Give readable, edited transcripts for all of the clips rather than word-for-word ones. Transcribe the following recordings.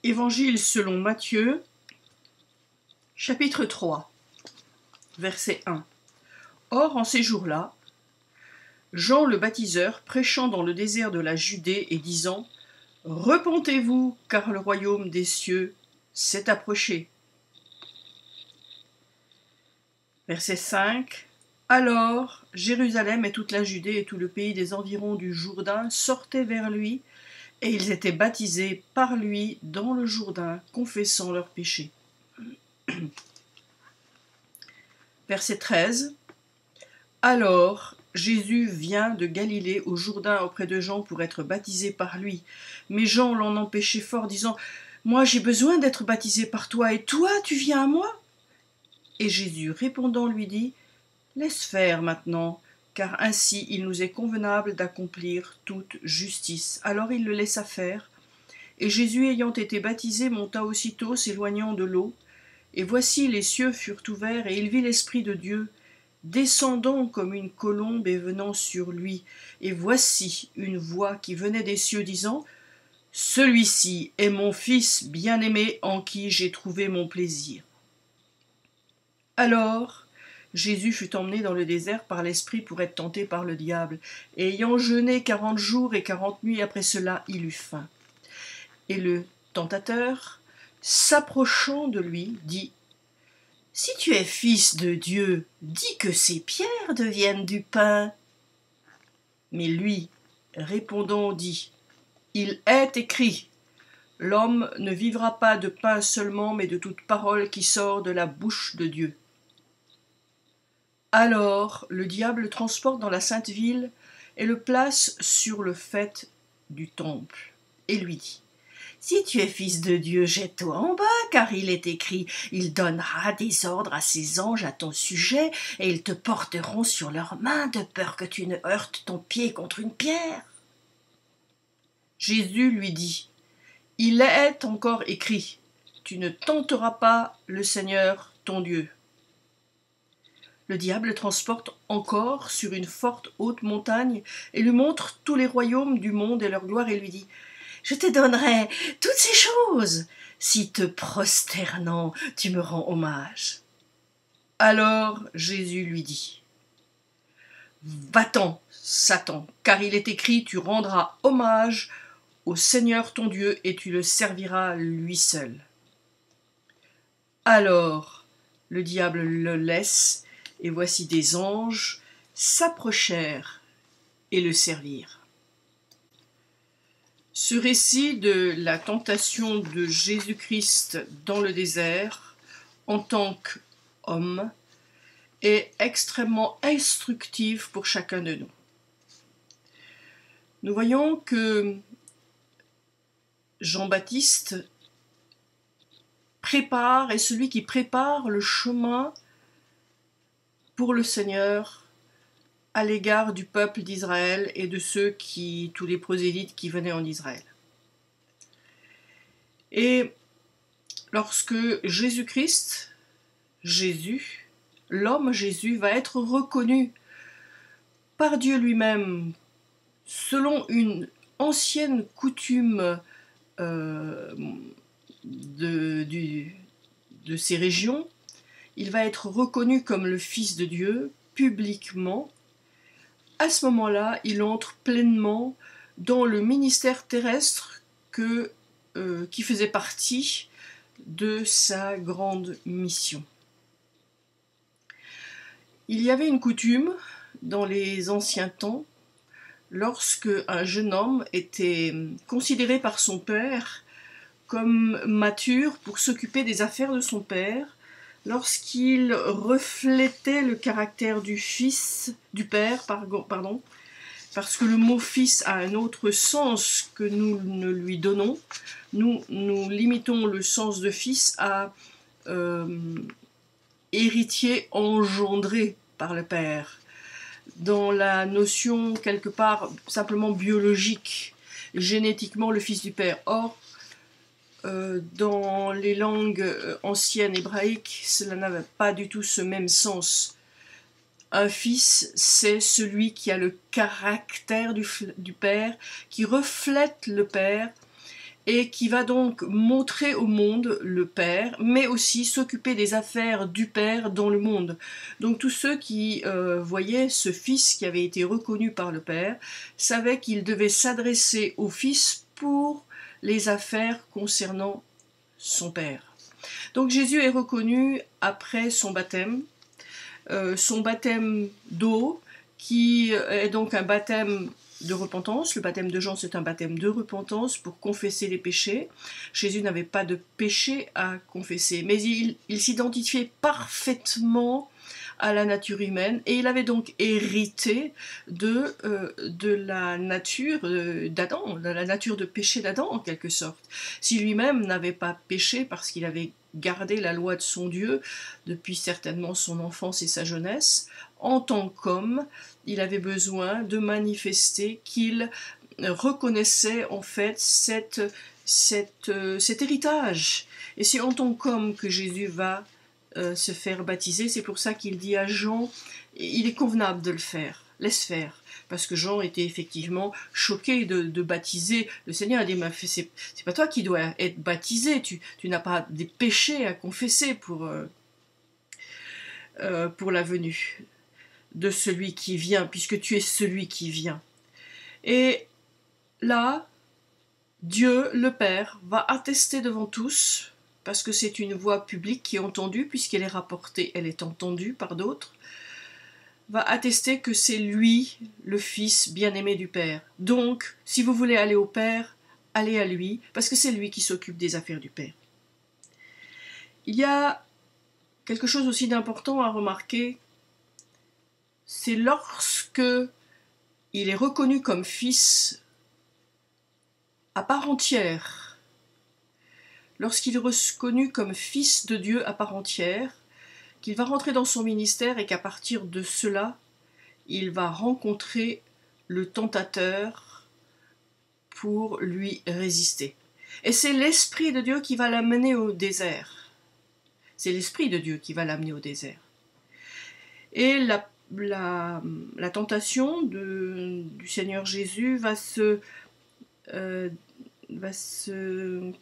Évangile selon Matthieu, chapitre 3, verset 1. Or, en ces jours-là, Jean le baptiseur, prêchant dans le désert de la Judée et disant « Repentez-vous, car le royaume des cieux s'est approché. » Verset 5. Alors, Jérusalem et toute la Judée et tout le pays des environs du Jourdain sortaient vers lui, et ils étaient baptisés par lui dans le Jourdain, confessant leurs péchés. Verset 13. Alors, Jésus vient de Galilée au Jourdain auprès de Jean pour être baptisé par lui. Mais Jean l'en empêchait fort, disant « Moi, j'ai besoin d'être baptisé par toi, et toi, tu viens à moi ?» Et Jésus, répondant, lui dit « Laisse faire maintenant, car ainsi il nous est convenable d'accomplir toute justice. » Alors il le laissa faire. Et Jésus, ayant été baptisé, monta aussitôt, s'éloignant de l'eau. Et voici, les cieux furent ouverts, et il vit l'Esprit de Dieu descendant comme une colombe et venant sur lui. Et voici une voix qui venait des cieux, disant « Celui-ci est mon Fils bien-aimé, en qui j'ai trouvé mon plaisir. » Alors Jésus fut emmené dans le désert par l'Esprit pour être tenté par le diable. Et ayant jeûné 40 jours et 40 nuits, après cela, il eut faim. Et le tentateur, s'approchant de lui, dit « Si tu es fils de Dieu, dis que ces pierres deviennent du pain. » Mais lui, répondant, dit « Il est écrit, l'homme ne vivra pas de pain seulement, mais de toute parole qui sort de la bouche de Dieu. » Alors le diable le transporte dans la sainte ville et le place sur le faîte du temple, et lui dit « Si tu es fils de Dieu, jette-toi en bas, car il est écrit, il donnera des ordres à ses anges à ton sujet, et ils te porteront sur leurs mains, de peur que tu ne heurtes ton pied contre une pierre. » Jésus lui dit « Il est encore écrit, tu ne tenteras pas le Seigneur ton Dieu. » Le diable le transporte encore sur une forte haute montagne et lui montre tous les royaumes du monde et leur gloire et lui dit « Je te donnerai toutes ces choses, si te prosternant tu me rends hommage. » Alors Jésus lui dit « Va-t'en, Satan, car il est écrit, tu rendras hommage au Seigneur ton Dieu et tu le serviras lui seul. » Alors le diable le laisse, et voici des anges s'approchèrent et le servirent. Ce récit de la tentation de Jésus-Christ dans le désert en tant qu'homme est extrêmement instructif pour chacun de nous. Nous voyons que Jean-Baptiste est celui qui prépare le chemin pour le Seigneur à l'égard du peuple d'Israël et de tous les prosélytes qui venaient en Israël. Et lorsque Jésus-Christ, l'homme Jésus, va être reconnu par Dieu lui-même selon une ancienne coutume de ces régions, il va être reconnu comme le Fils de Dieu publiquement. À ce moment-là, il entre pleinement dans le ministère terrestre qui faisait partie de sa grande mission. Il y avait une coutume dans les anciens temps, lorsque un jeune homme était considéré par son père comme mature pour s'occuper des affaires de son père, lorsqu'il reflétait le caractère du père, parce que le mot fils a un autre sens que nous ne lui donnons. Nous limitons le sens de fils à héritier engendré par le père, dans la notion quelque part simplement biologique, génétiquement le fils du père. Or, dans les langues anciennes hébraïques, cela n'avait pas du tout ce même sens. Un fils, c'est celui qui a le caractère du père, qui reflète le père et qui va donc montrer au monde le Père, mais aussi s'occuper des affaires du Père dans le monde. Donc tous ceux qui voyaient ce Fils qui avait été reconnu par le Père savaient qu'il devait s'adresser au Fils pour les affaires concernant son Père. Donc Jésus est reconnu après son baptême d'eau, qui est donc un baptême de repentance. Le baptême de Jean, c'est un baptême de repentance pour confesser les péchés. Jésus n'avait pas de péché à confesser, mais il s'identifiait parfaitement à la nature humaine, et il avait donc hérité de la nature d'Adam, de la nature de péché d'Adam en quelque sorte. Si lui-même n'avait pas péché parce qu'il avait gardé la loi de son Dieu depuis certainement son enfance et sa jeunesse, en tant qu'homme, il avait besoin de manifester qu'il reconnaissait en fait cet héritage. Et c'est en tant qu'homme que Jésus va se faire baptiser. C'est pour ça qu'il dit à Jean, il est convenable de le faire, laisse faire. Parce que Jean était effectivement choqué de baptiser le Seigneur. Il a dit, c'est pas toi qui dois être baptisé, tu n'as pas des péchés à confesser pour la venue de celui qui vient, puisque tu es celui qui vient. Et là, Dieu, le Père, va attester devant tous, parce que c'est une voix publique qui est entendue, puisqu'elle est rapportée, elle est entendue par d'autres, va attester que c'est lui, le Fils bien-aimé du Père. Donc, si vous voulez aller au Père, allez à lui, parce que c'est lui qui s'occupe des affaires du Père. Il y a quelque chose aussi d'important à remarquer, c'est lorsque il est reconnu comme Fils à part entière, lorsqu'il est reconnu comme Fils de Dieu à part entière, qu'il va rentrer dans son ministère et qu'à partir de cela, il va rencontrer le tentateur pour lui résister. Et c'est l'Esprit de Dieu qui va l'amener au désert. C'est l'Esprit de Dieu qui va l'amener au désert. Et la tentation du Seigneur Jésus va se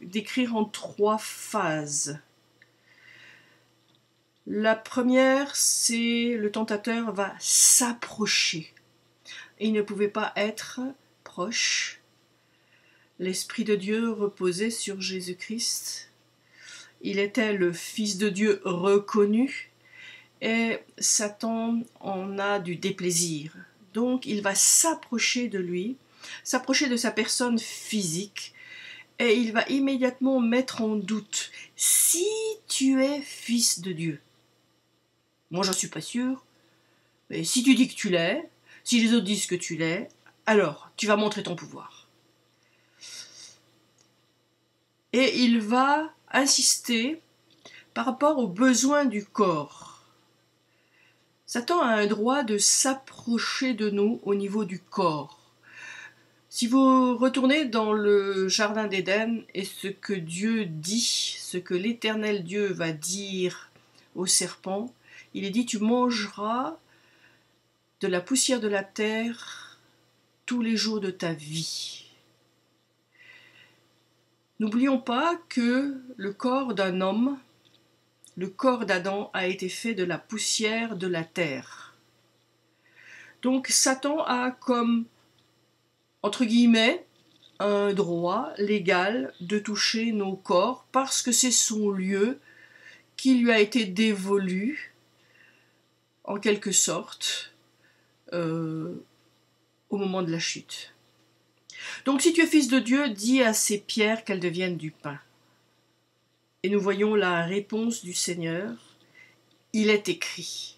décrire en 3 phases. La première, c'est le tentateur va s'approcher. Il ne pouvait pas être proche. L'Esprit de Dieu reposait sur Jésus-Christ. Il était le Fils de Dieu reconnu. Et Satan en a du déplaisir. Donc il va s'approcher de lui, s'approcher de sa personne physique, et il va immédiatement mettre en doute si tu es fils de Dieu. Moi j'en suis pas sûr, mais si tu dis que tu l'es, si les autres disent que tu l'es, alors tu vas montrer ton pouvoir. Et il va insister par rapport aux besoins du corps. Satan a un droit de s'approcher de nous au niveau du corps. Si vous retournez dans le jardin d'Éden et ce que Dieu dit, ce que l'Éternel Dieu va dire au serpent, il est dit, tu mangeras de la poussière de la terre tous les jours de ta vie. N'oublions pas que le corps d'un homme, le corps d'Adam a été fait de la poussière de la terre. Donc Satan a comme, entre guillemets, un droit légal de toucher nos corps parce que c'est son lieu qui lui a été dévolu, en quelque sorte, au moment de la chute. Donc si tu es fils de Dieu, dis à ces pierres qu'elles deviennent du pain. Et nous voyons la réponse du Seigneur. Il est écrit.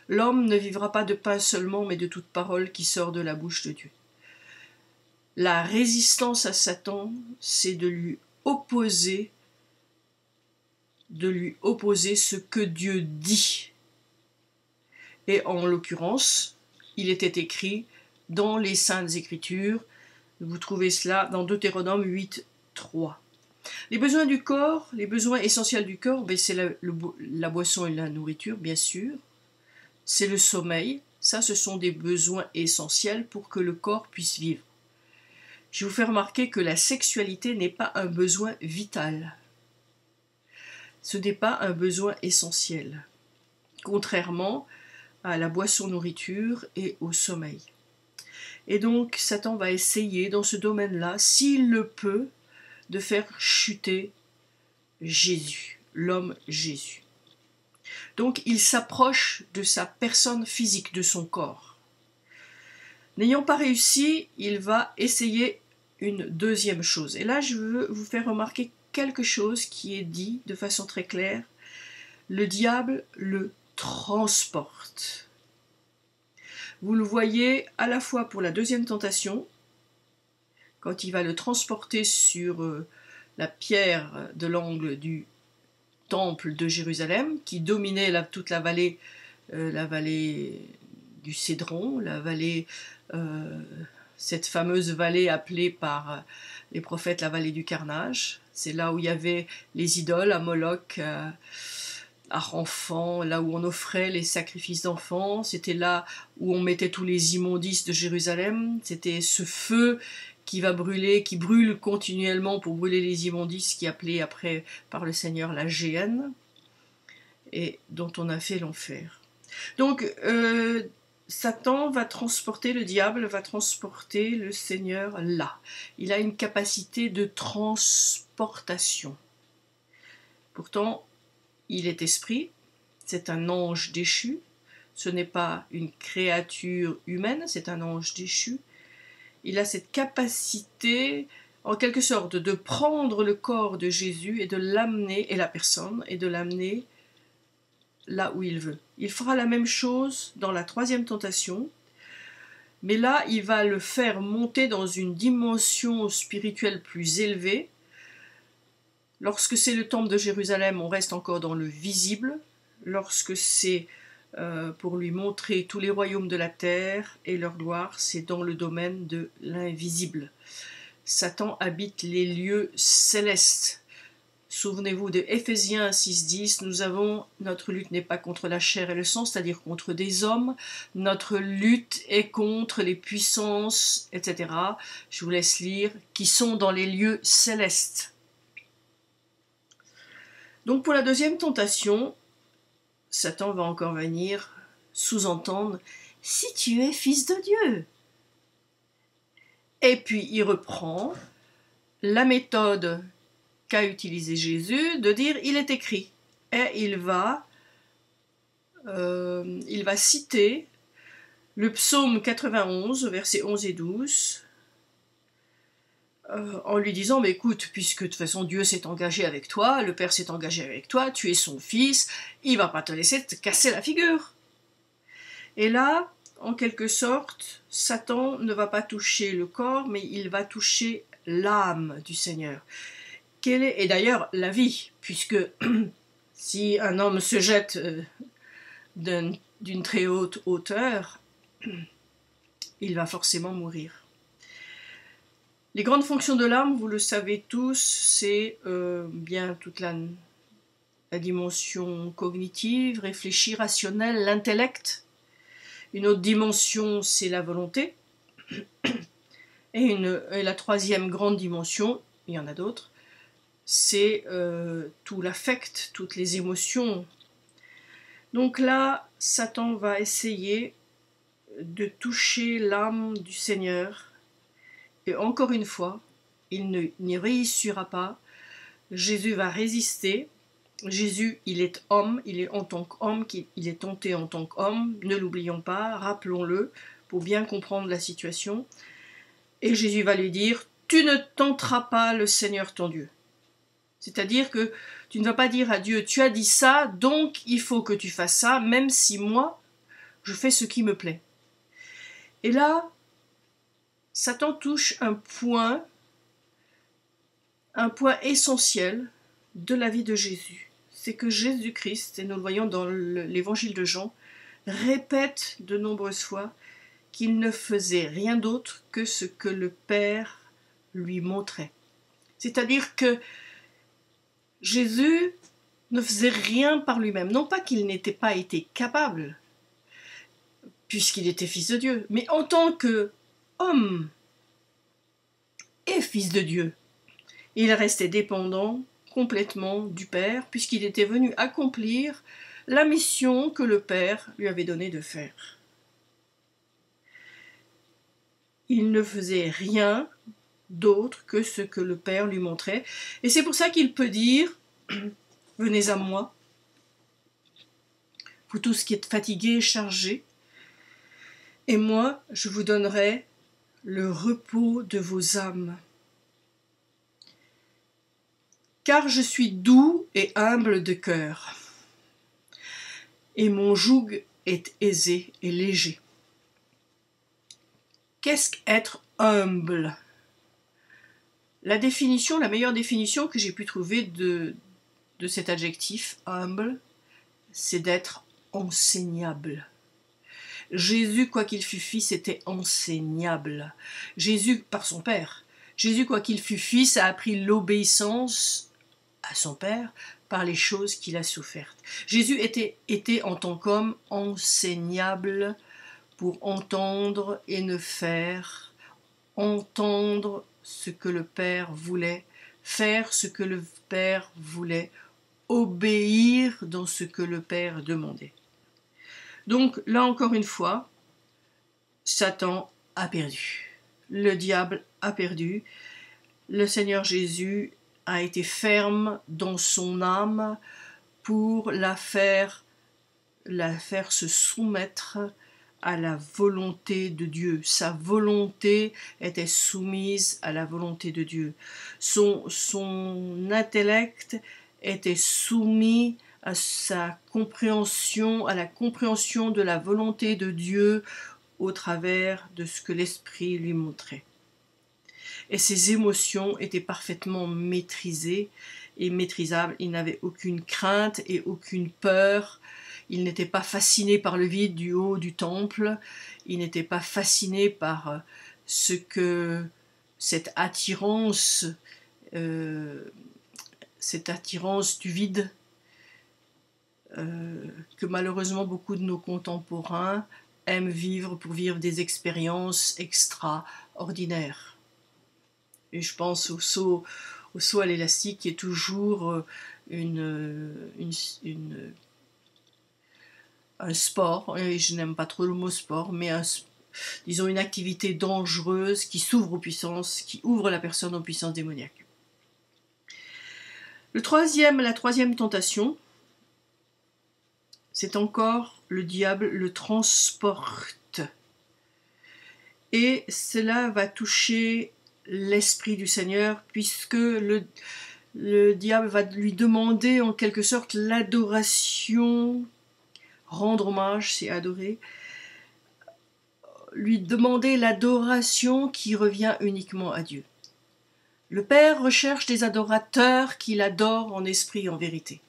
L'homme ne vivra pas de pain seulement, mais de toute parole qui sort de la bouche de Dieu. La résistance à Satan, c'est de lui opposer ce que Dieu dit. Et en l'occurrence, il était écrit dans les Saintes Écritures, vous trouvez cela dans Deutéronome 8, 3. Les besoins du corps, les besoins essentiels du corps, c'est la boisson et la nourriture, bien sûr. C'est le sommeil. Ça, ce sont des besoins essentiels pour que le corps puisse vivre. je vous fais remarquer que la sexualité n'est pas un besoin vital. Ce n'est pas un besoin essentiel, contrairement à la boisson-nourriture et au sommeil. Et donc, Satan va essayer, dans ce domaine-là, s'il le peut, de faire chuter Jésus, l'homme Jésus. Donc, il s'approche de sa personne physique, de son corps. N'ayant pas réussi, il va essayer une deuxième chose. Et là, je veux vous faire remarquer quelque chose qui est dit de façon très claire. Le diable le transporte. Vous le voyez à la fois pour la deuxième tentation, quand il va le transporter sur la pierre de l'angle du temple de Jérusalem, qui dominait toute la vallée du Cédron, cette fameuse vallée appelée par les prophètes la vallée du carnage. C'est là où il y avait les idoles à Moloch, à Renfant, là où on offrait les sacrifices d'enfants. C'était là où on mettait tous les immondices de Jérusalem. C'était ce feu qui va brûler, qui brûle continuellement pour brûler les immondices, qui est appelé après par le Seigneur la géhenne, et dont on a fait l'enfer. Donc, Satan va transporter, le diable va transporter le Seigneur là. Il a une capacité de transportation. Pourtant, il est esprit, c'est un ange déchu, ce n'est pas une créature humaine, c'est un ange déchu. Il a cette capacité, en quelque sorte, de prendre le corps de Jésus et de l'amener, et la personne, et de l'amener là où il veut. Il fera la même chose dans la troisième tentation, mais là, il va le faire monter dans une dimension spirituelle plus élevée. Lorsque c'est le temple de Jérusalem, on reste encore dans le visible. Lorsque c'est pour lui montrer tous les royaumes de la terre et leur gloire, c'est dans le domaine de l'invisible. Satan habite les lieux célestes. Souvenez-vous de Éphésiens 6,10, notre lutte n'est pas contre la chair et le sang, c'est-à-dire contre des hommes, notre lutte est contre les puissances, etc. Je vous laisse lire, qui sont dans les lieux célestes. Donc pour la deuxième tentation, Satan va encore venir sous-entendre « si tu es fils de Dieu ». Et puis il reprend la méthode qu'a utilisée Jésus de dire « il est écrit ». Et il va citer le psaume 91, versets 11 et 12, en lui disant, mais écoute, puisque de toute façon Dieu s'est engagé avec toi, le Père s'est engagé avec toi, tu es son fils, il va pas te laisser te casser la figure. Et là, en quelque sorte, Satan ne va pas toucher le corps, mais il va toucher l'âme du Seigneur. Et d'ailleurs, la vie, puisque si un homme se jette d'une très haute hauteur, il va forcément mourir. Les grandes fonctions de l'âme, vous le savez tous, c'est bien toute la dimension cognitive, réfléchie, rationnelle, l'intellect. Une autre dimension, c'est la volonté. Et la troisième grande dimension, il y en a d'autres, c'est tout l'affect, toutes les émotions. Donc là, Satan va essayer de toucher l'âme du Seigneur. Et encore une fois, il n'y réussira pas. Jésus va résister. Jésus, il est homme, il est en tant qu'homme, il est tenté en tant qu'homme. Ne l'oublions pas, rappelons-le, pour bien comprendre la situation. Et Jésus va lui dire, tu ne tenteras pas le Seigneur ton Dieu. C'est-à-dire que tu ne vas pas dire à Dieu, tu as dit ça, donc il faut que tu fasses ça, même si moi, je fais ce qui me plaît. Et là, Satan touche un point essentiel de la vie de Jésus. C'est que Jésus-Christ, et nous le voyons dans l'évangile de Jean, répète de nombreuses fois qu'il ne faisait rien d'autre que ce que le Père lui montrait. C'est-à-dire que Jésus ne faisait rien par lui-même. Non pas qu'il n'était pas été capable, puisqu'il était fils de Dieu, mais en tant qu'homme, et fils de Dieu. Il restait dépendant complètement du Père, puisqu'il était venu accomplir la mission que le Père lui avait donné de faire. Il ne faisait rien d'autre que ce que le Père lui montrait, et c'est pour ça qu'il peut dire « Venez à moi, vous tous qui êtes fatigués et chargés, et moi je vous donnerai le repos de vos âmes. Car je suis doux et humble de cœur, et mon joug est aisé et léger. » Qu'est-ce qu'être humble? La meilleure définition que j'ai pu trouver de cet adjectif humble, c'est d'être enseignable. Jésus, quoi qu'il fût fils, était enseignable. Jésus, par son Père. Jésus, quoi qu'il fût fils, a appris l'obéissance à son Père par les choses qu'il a souffertes. Jésus était en tant qu'homme enseignable pour entendre et ne faire, entendre ce que le Père voulait, faire ce que le Père voulait, obéir dans ce que le Père demandait. Donc là encore une fois, Satan a perdu. Le diable a perdu. Le Seigneur Jésus a été ferme dans son âme pour la faire se soumettre à la volonté de Dieu. Sa volonté était soumise à la volonté de Dieu. Son intellect était soumis à sa compréhension, à la compréhension de la volonté de Dieu au travers de ce que l'Esprit lui montrait. Et ses émotions étaient parfaitement maîtrisées et maîtrisables. Il n'avait aucune crainte et aucune peur. Il n'était pas fasciné par le vide du haut du temple. Il n'était pas fasciné par cette attirance du vide que malheureusement beaucoup de nos contemporains aiment vivre pour vivre des expériences extraordinaires. Et je pense au saut à l'élastique qui est toujours un sport, et je n'aime pas trop le mot sport, mais disons une activité dangereuse qui ouvre la personne aux puissances démoniaques. La troisième tentation, c'est encore le diable le transporte. Et cela va toucher l'Esprit du Seigneur, puisque le diable va lui demander en quelque sorte l'adoration. Rendre hommage, c'est adorer. Lui demander l'adoration qui revient uniquement à Dieu. Le Père recherche des adorateurs qui l'adorent en esprit et en vérité.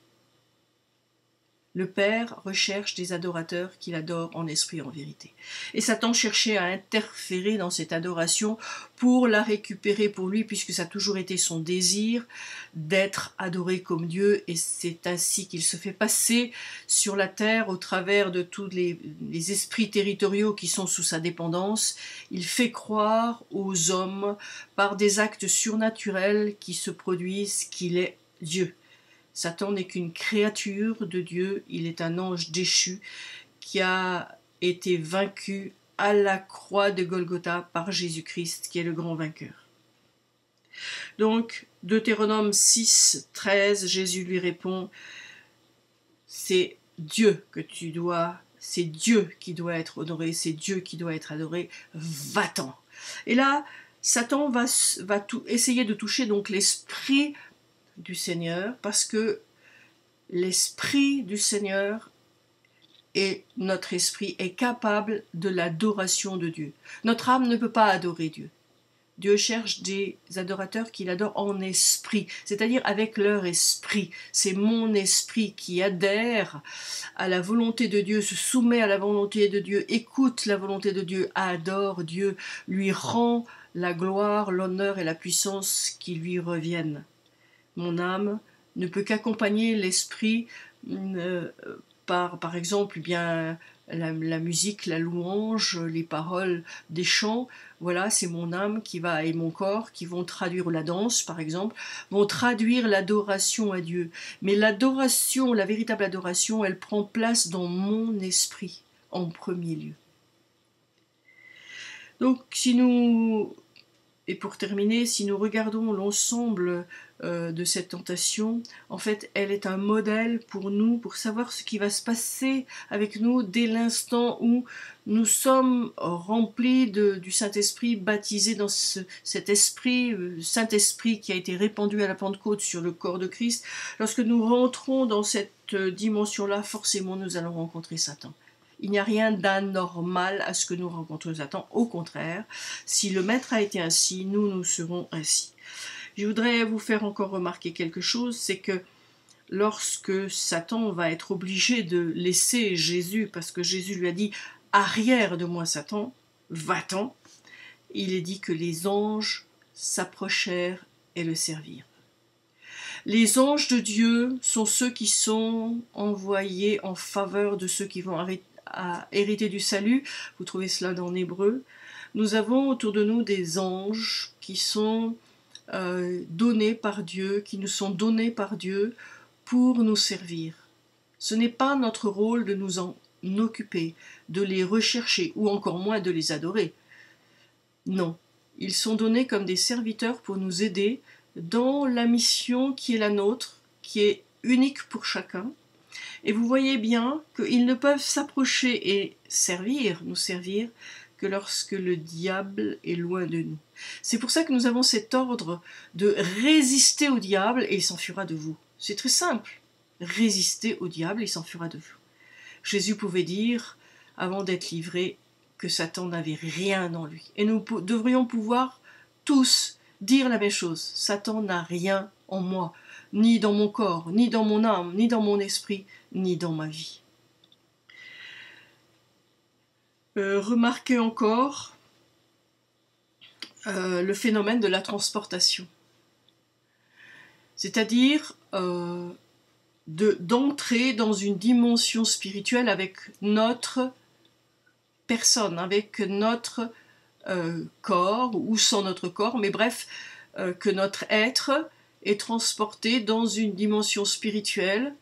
Le Père recherche des adorateurs qui l'adorent en esprit et en vérité. Et Satan cherchait à interférer dans cette adoration pour la récupérer pour lui, puisque ça a toujours été son désir d'être adoré comme Dieu, et c'est ainsi qu'il se fait passer sur la terre au travers de tous les esprits territoriaux qui sont sous sa dépendance. Il fait croire aux hommes par des actes surnaturels qui se produisent qu'il est Dieu. Satan n'est qu'une créature de Dieu, il est un ange déchu qui a été vaincu à la croix de Golgotha par Jésus-Christ, qui est le grand vainqueur. Donc, Deutéronome 6, 13, Jésus lui répond, c'est Dieu qui doit être honoré, c'est Dieu qui doit être adoré, va-t'en. Et là, Satan va essayer de toucher donc l'esprit du Seigneur, parce que l'Esprit du Seigneur et notre esprit est capable de l'adoration de Dieu. Notre âme ne peut pas adorer Dieu. Dieu cherche des adorateurs qui l'adorent en esprit, c'est-à-dire avec leur esprit. C'est mon esprit qui adhère à la volonté de Dieu, se soumet à la volonté de Dieu, écoute la volonté de Dieu, adore Dieu, lui rend la gloire, l'honneur et la puissance qui lui reviennent. Mon âme ne peut qu'accompagner l'esprit par exemple, eh bien, la musique, la louange, les paroles des chants, voilà, c'est mon âme qui va, et mon corps qui vont traduire la danse, par exemple, vont traduire l'adoration à Dieu. Mais l'adoration, la véritable adoration, elle prend place dans mon esprit, en premier lieu. Donc, et pour terminer, si nous regardons l'ensemble de cette tentation, en fait, elle est un modèle pour nous, pour savoir ce qui va se passer avec nous dès l'instant où nous sommes remplis du Saint-Esprit, baptisés dans cet esprit, Saint-Esprit qui a été répandu à la Pentecôte sur le corps de Christ. Lorsque nous rentrons dans cette dimension-là, forcément, nous allons rencontrer Satan. Il n'y a rien d'anormal à ce que nous rencontrons Satan. Au contraire, si le Maître a été ainsi, nous serons ainsi. Je voudrais vous faire encore remarquer quelque chose, c'est que lorsque Satan va être obligé de laisser Jésus, parce que Jésus lui a dit « Arrière de moi Satan, va-t'en », il est dit que les anges s'approchèrent et le servirent. Les anges de Dieu sont ceux qui sont envoyés en faveur de ceux qui vont à hériter du salut. Vous trouvez cela dans l'Hébreu. Nous avons autour de nous des anges qui sont donnés par Dieu, qui nous sont donnés par Dieu pour nous servir. Ce n'est pas notre rôle de nous en occuper, de les rechercher ou encore moins de les adorer. Non, ils sont donnés comme des serviteurs pour nous aider dans la mission qui est la nôtre, qui est unique pour chacun. Et vous voyez bien qu'ils ne peuvent s'approcher et nous servir, que lorsque le diable est loin de nous. C'est pour ça que nous avons cet ordre de résister au diable et il s'enfuira de vous. C'est très simple. Résister au diable et il s'enfuira de vous. Jésus pouvait dire, avant d'être livré, que Satan n'avait rien en lui. Et nous devrions pouvoir tous dire la même chose. Satan n'a rien en moi, ni dans mon corps, ni dans mon âme, ni dans mon esprit, ni dans ma vie. Remarquez encore le phénomène de la transportation. C'est-à-dire d'entrer dans une dimension spirituelle avec notre personne, avec notre corps ou sans notre corps, mais bref, que notre être est transporté dans une dimension spirituelle.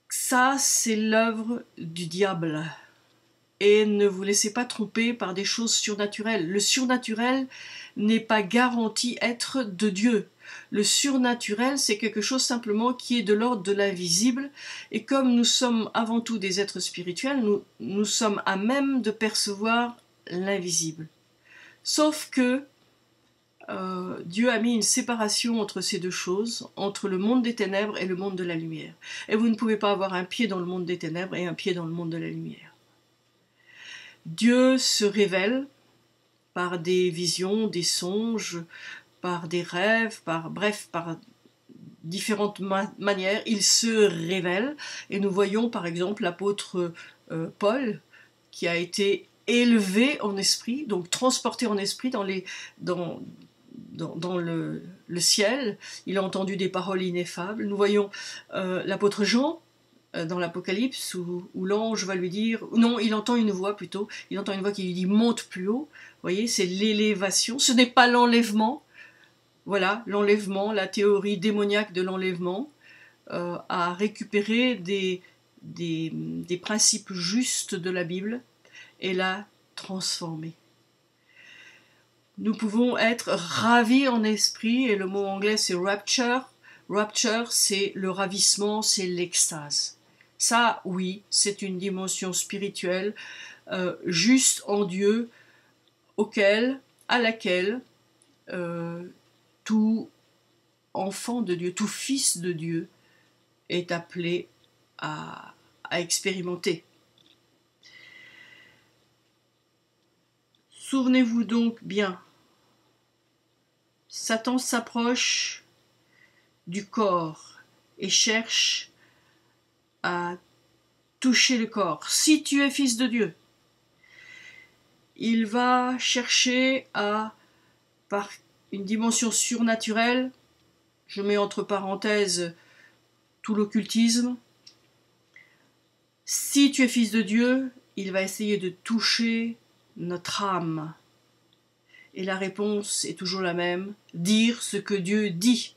Ça, c'est l'œuvre du diable. Et ne vous laissez pas tromper par des choses surnaturelles. Le surnaturel n'est pas garanti être de Dieu. Le surnaturel, c'est quelque chose simplement qui est de l'ordre de l'invisible. Et comme nous sommes avant tout des êtres spirituels, nous sommes à même de percevoir l'invisible. Sauf que Dieu a mis une séparation entre ces deux choses, entre le monde des ténèbres et le monde de la lumière. Et vous ne pouvez pas avoir un pied dans le monde des ténèbres et un pied dans le monde de la lumière. Dieu se révèle par des visions, des songes, par des rêves, par différentes manières. Il se révèle et nous voyons par exemple l'apôtre Paul qui a été élevé en esprit, donc transporté en esprit dans le ciel. Il a entendu des paroles ineffables. Nous voyons l'apôtre Jean dans l'Apocalypse où l'ange va lui dire, non, il entend une voix plutôt, il entend une voix qui lui dit monte plus haut. Vous voyez, c'est l'élévation, ce n'est pas l'enlèvement. Voilà, l'enlèvement, la théorie démoniaque de l'enlèvement a récupéré des principes justes de la Bible et l'a transformé. Nous pouvons être ravis en esprit, et le mot anglais c'est rapture. Rapture, c'est le ravissement, c'est l'extase. Ça, oui, c'est une dimension spirituelle juste en Dieu, à laquelle tout enfant de Dieu, tout fils de Dieu est appelé à expérimenter. Souvenez-vous donc bien, Satan s'approche du corps et cherche à toucher le corps. Si tu es fils de Dieu, il va chercher par une dimension surnaturelle, je mets entre parenthèses tout l'occultisme, Si tu es fils de Dieu, il va essayer de toucher notre âme. Et la réponse est toujours la même, dire ce que Dieu dit.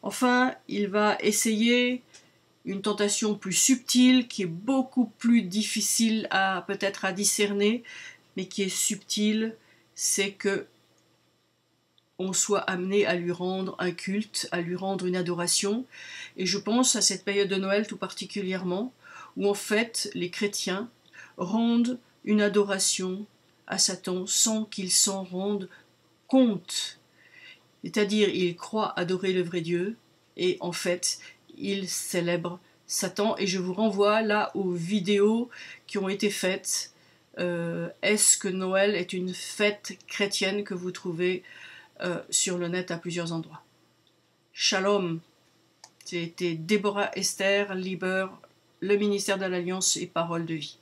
Enfin, il va essayer une tentation plus subtile, qui est beaucoup plus difficile peut-être à discerner, mais qui est subtile, c'est que on soit amené à lui rendre un culte, à lui rendre une adoration. Et je pense à cette période de Noël tout particulièrement, où en fait les chrétiens rendent une adoration à Satan sans qu'ils s'en rendent compte. C'est-à-dire, ils croient adorer le vrai Dieu, et en fait, ils célèbrent Satan. Et je vous renvoie là aux vidéos qui ont été faites. Est-ce que Noël est une fête chrétienne que vous trouvez sur le net à plusieurs endroits. Shalom. C'était Déborah Esther Lieber, le ministère de l'Alliance et Parole de Vie.